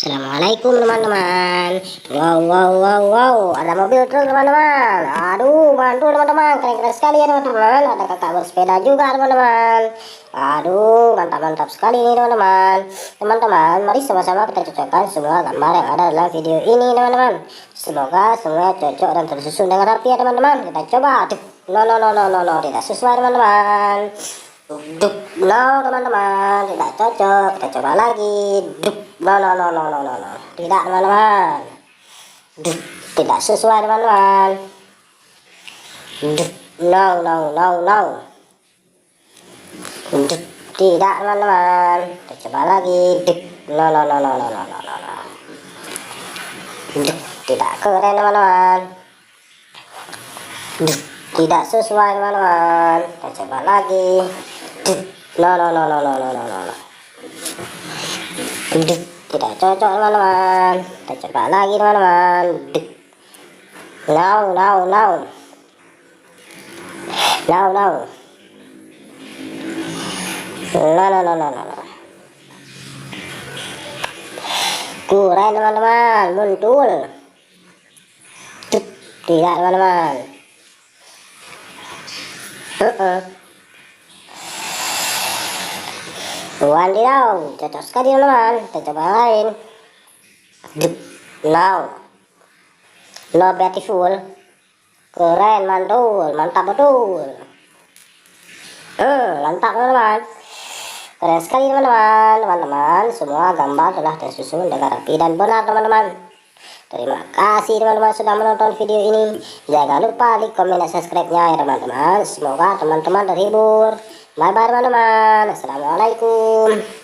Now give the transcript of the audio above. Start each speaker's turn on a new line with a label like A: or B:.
A: Assalamualaikum teman-teman. Wow, ada mobil truk teman-teman. Aduh, mantul teman-teman, keren-keren sekali ya teman-teman. Ada kakak bersepeda juga teman-teman. Aduh, mantap-mantap sekali nih teman-teman. Teman-teman, mari sama-sama kita cocokkan semua gambar yang ada dalam video ini teman-teman. Semoga semua cocok dan tersusun dengan rapi ya teman-teman. Kita coba. No, tidak sesuai teman-teman. No teman-teman, tidak cocok. Kita coba lagi. No, tidak teman-teman. Tidak sesuai teman-teman. No. Tidak teman-teman. Kita coba lagi. No. Tidak keren teman-teman. Tidak sesuai teman-teman. Kita coba lagi. No. Tidak cocok teman-teman. Kita coba lagi teman-teman. No. Kurang teman-teman, muncul. Tidak teman-teman. Wadidaw, cocok sekali teman-teman. Kita coba lain. No beautiful. Keren, mantul, mantap betul. Mantap teman-teman. Keren sekali teman-teman. Semua gambar telah tersusun dengan rapi dan benar teman-teman. Terima kasih teman-teman sudah menonton video ini. Jangan lupa like, komen, dan subscribe-nya ya teman-teman. Semoga teman-teman terhibur. Bye-bye teman-teman. Assalamualaikum.